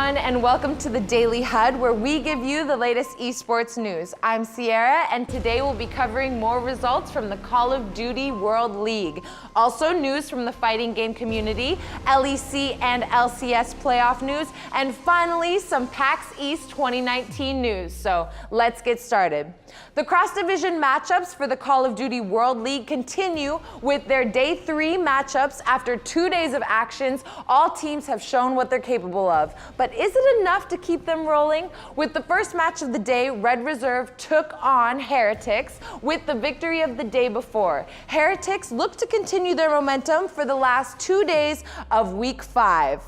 everyone, and welcome to the Daily HUD, where we give you the latest esports news. I'm Sierra, and today we'll be covering more results from the Call of Duty World League. Also news from the fighting game community, LEC and LCS playoff news, and finally some PAX East 2019 news. So let's get started. The cross-division matchups for the Call of Duty World League continue with their Day 3 matchups. After 2 days of actions, all teams have shown what they're capable of. But is it enough to keep them rolling? With the first match of the day, Red Reserve took on Heretics with the victory of the day before. Heretics look to continue their momentum for the last 2 days of Week 5.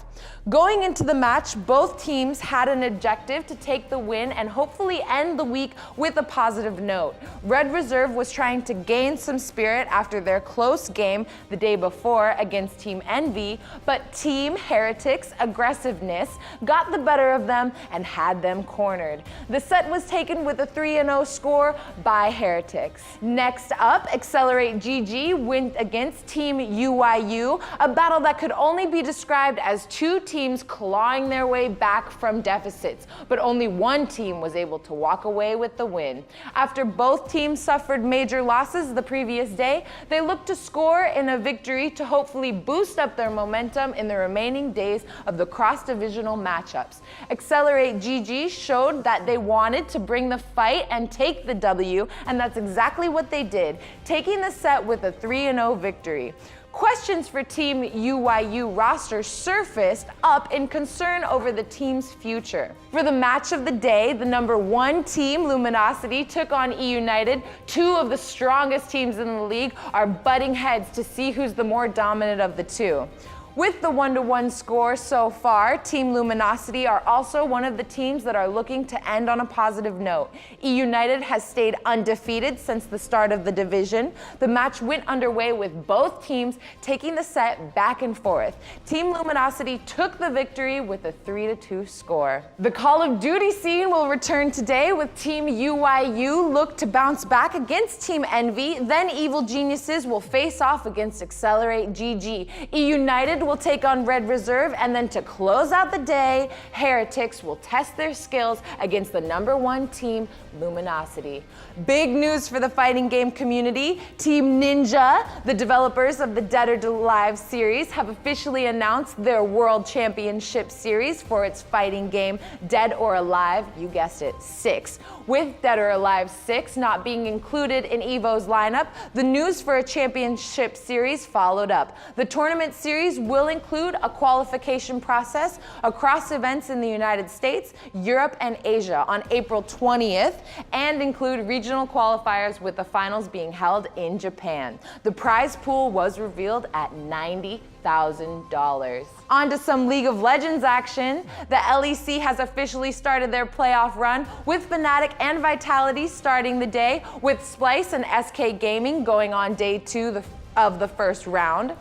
Going into the match, both teams had an objective to take the win and hopefully end the week with a positive note. Red Reserve was trying to gain some spirit after their close game the day before against Team Envy, but Team Heretics' aggressiveness got the better of them and had them cornered. The set was taken with a 3-0 score by Heretics. Next up, Accelerate GG went against Team UIU, a battle that could only be described as two teams clawing their way back from deficits, but only one team was able to walk away with the win. After both teams suffered major losses the previous day, they looked to score in a victory to hopefully boost up their momentum in the remaining days of the cross-divisional matchups. Accelerate GG showed that they wanted to bring the fight and take the W, and that's exactly what they did, taking the set with a 3-0 victory. Questions for Team UIU roster surfaced up in concern over the team's future. For the match of the day, the #1 team, Luminosity, took on eUnited. Two of the strongest teams in the league are butting heads to see who's the more dominant of the two. With the 1-1 score so far, Team Luminosity are also one of the teams that are looking to end on a positive note. eUnited has stayed undefeated since the start of the division. The match went underway with both teams taking the set back and forth. Team Luminosity took the victory with a 3-2 score. The Call of Duty scene will return today with Team UIU look to bounce back against Team Envy. Then Evil Geniuses will face off against Accelerate GG. eUnited will take on Red Reserve, and then to close out the day, Heretics will test their skills against the #1 team, Luminosity. Big news for the fighting game community. Team Ninja, the developers of the Dead or Alive series, have officially announced their World Championship series for its fighting game Dead or Alive, you guessed it, 6. With Dead or Alive 6 not being included in EVO's lineup, the news for a championship series followed up. The tournament series will include a qualification process across events in the United States, Europe, and Asia on April 20th, and include regional qualifiers with the finals being held in Japan. The prize pool was revealed at $90,000. On to some League of Legends action. The LEC has officially started their playoff run, with Fnatic and Vitality starting the day, with Splice and SK Gaming going on Day 2 of the first round.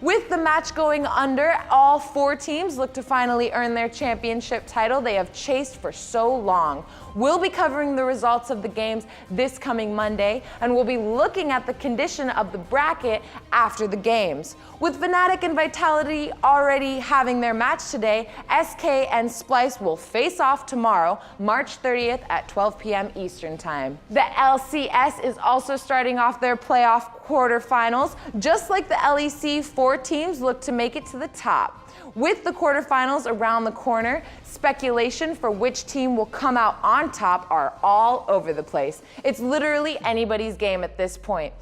With the match going under, all 4 teams look to finally earn their championship title they have chased for so long. We'll be covering the results of the games this coming Monday, and we'll be looking at the condition of the bracket after the games. With Fnatic and Vitality already having their match today, SK and Splice will face off tomorrow, March 30th at 12 p.m. Eastern Time. The LCS is also starting off their playoff quarterfinals. Just like the LEC, 4 teams look to make it to the top. With the quarterfinals around the corner, speculation for which team will come out on top are all over the place. It's literally anybody's game at this point.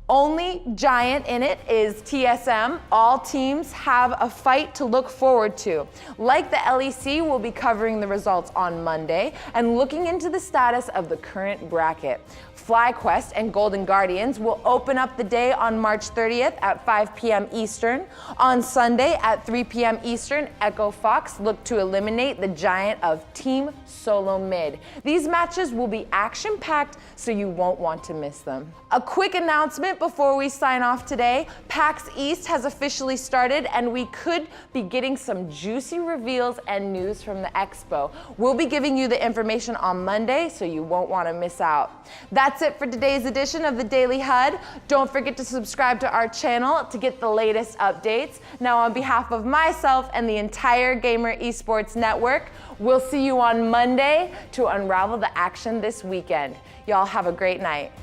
Only giant in it is TSM. All teams have a fight to look forward to. Like the LEC, we'll be covering the results on Monday and looking into the status of the current bracket. FlyQuest and Golden Guardians will open up the day on March 30th at 5 p.m. Eastern. On Sunday at 3 p.m. Eastern, Echo Fox look to eliminate the giant of Team Solo Mid. These matches will be action-packed, so you won't want to miss them. A quick announcement before we sign off today. PAX East has officially started, and we could be getting some juicy reveals and news from the expo. We'll be giving you the information on Monday, so you won't want to miss out. That's That's it for today's edition of the Daily HUD. Don't forget to subscribe to our channel to get the latest updates. Now, on behalf of myself and the entire Gamer Esports Network, we'll see you on Monday to unravel the action this weekend. Y'all have a great night.